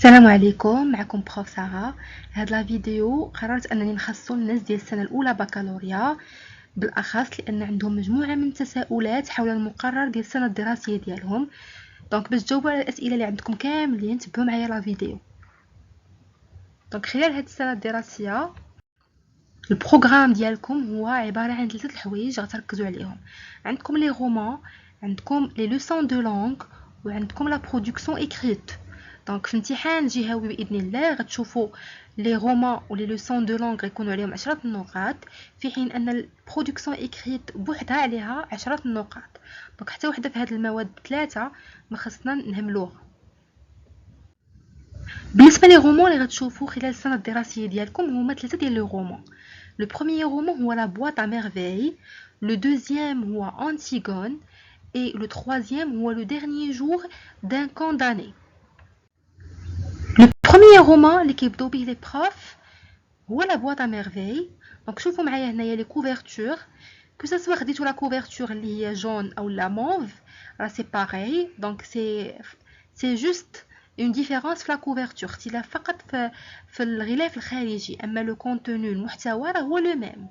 السلام عليكم، معكم بروف سارة. هاد لا فيديو قررت انني نخصو الناس ديال السنه الاولى بكالوريا بالاخص لان عندهم مجموعه من التساؤلات حول المقرر ديال السنه الدراسيه ديالهم. دونك باش تجاوبوا على الاسئله اللي عندكم كاملين تبعوا معايا لا فيديو. دونك خلال هاد السنه الدراسيه البروغرام ديالكم هو عباره عن 3 الحوايج غتركزوا عليهم. عندكم لي رومان، عندكم لي لوسون دو لونغ، وعندكم لا برودكسيون ايكريت. دونك في امتحان جهوي باذن الله غتشوفوا لي رومان ولي لوسون دو لونغ يكونوا عليهم 10 النقاط، في حين ان البرودكسيون ايكريت بوحدها عليها 10 النقاط. دونك حتى وحده في هاد المواد ثلاثه ما خصنا نهملوها. بالنسبه لي رومان اللي غتشوفوا خلال السنه الدراسيه ديالكم هما ثلاثه ديال لي رومان. لو بروميير رومان هو لا بواط ا ميرفيل، لو دوزيام هو انتيغون et le troisième هو le dernier jour d'un condamné. Le premier roman اللي كيبداو به لي بروف هو لا بواط ا ميرفيل. دونك شوفوا معايا هنايا لي كوفرتور، كو سوا خديتو لا كوفرتور اللي هي جون او لا موف راه سي باغي. دونك سي جوست اون ديفيرونس في لا كوفرتور، اختلاف فقط في الغلاف الخارجي، اما لو كونتوني المحتوى راه هو لو ميم.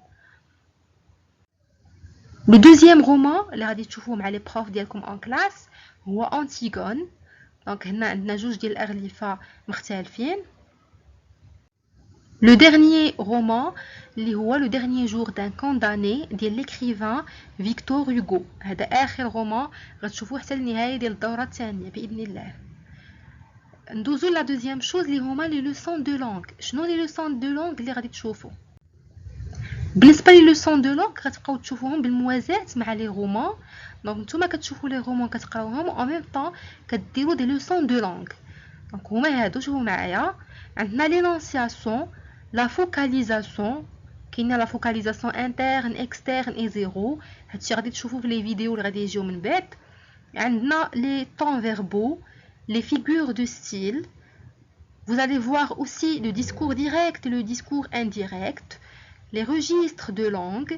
لو دوزيام رومان اللي غادي تشوفوه مع لي بروف ديالكم اون كلاس هو انتيغون. دونك هنا عندنا جوج ديال الاغلفه مختلفين. لو ديرنيي رومان اللي هو لو ديرنيي جور دان كونداني ديال ليكريفان فيكتور هوغو. هذا اخر رومان غتشوفوه حتى النهايه ديال الدوره الثانيه باذن الله. ندوزو لا دوزيام شوز اللي هما لي لوسون دو لونغ. شنو لي لوسون دو لونغ اللي غادي تشوفوا؟ بالنسبه لي لوسون دو لونغ غتبقاو تشوفوهم بالموازاه مع لي رومان. دونك نتوما كتشوفوا لي رومان كتقراوهم او ميم طون كديروا دي لوسون دو لونغ. دونك هما هادو شوفوا معايا. عندنا لينونسياسيون، لا فوكاليزاسيون، كاينه لا فوكاليزاسيون انترن اكسترن اي زيرو، هادشي غادي تشوفوه في لي فيديو اللي غادي يجيو من بعد. عندنا لي طون فيربو، les figures de style. Vous allez voir aussi le discours direct et le discours indirect, les registres de langue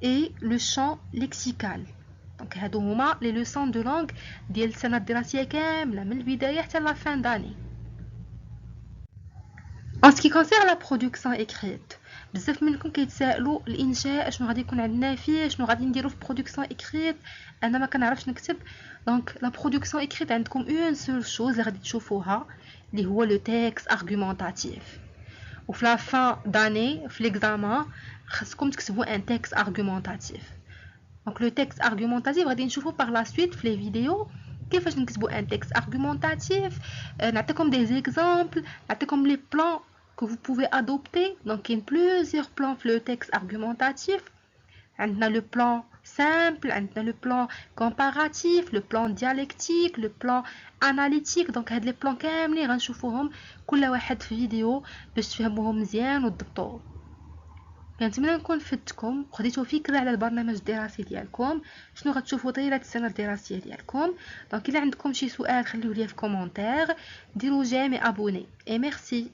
et le champ lexical. Donc هادو هما les leçons de langue ديال السنة الدراسية كاملة من البداية حتى la fin d'année. En ce qui concerne la production écrite، بزاف منكم كيتسائلوا الانشاء شنو غادي يكون عندنا فيه، شنو غادي نديرو في برودكسيون ايكريت. انا ما كنعرفش نكتب. دونك لا برودكسيون ايكريت عندكم اون سول شوز اللي غادي تشوفوها اللي هو لو تيكست ارغومونطاتيف. وفي لا فان داني في ليكزامان خاصكم تكتبوا ان تيكست ارغومونطاتيف. دونك لو تيكست ارغومونطاتيف غادي نشوفو باغ لا سويت في لي فيديو كيفاش نكتبوا ان تيكست ارغومونطاتيف. نعطيكم دي زيكزامبل، نعطيكم لي بلان que vous pouvez adopter. Donc il y a plusieurs plans في le texte argumentatif. عندنا le plan simple, عندنا le plan comparatif, le plan dialectique, le plan analytique. donc هاد لي بلان كاملين غنشوفوهم كل واحد في فيديو باش تفهموهم مزيان وتضبطوهم. كنتمنى نكون فدتكم وخديتو فكره على البرنامج الدراسي ديالكم، شنو غتشوفوا طيله السنه الدراسيه ديالكم. دونك الا عندكم شي سؤال خليوه لي في كومونتير، ديروا جيم ابوني اي ميرسي.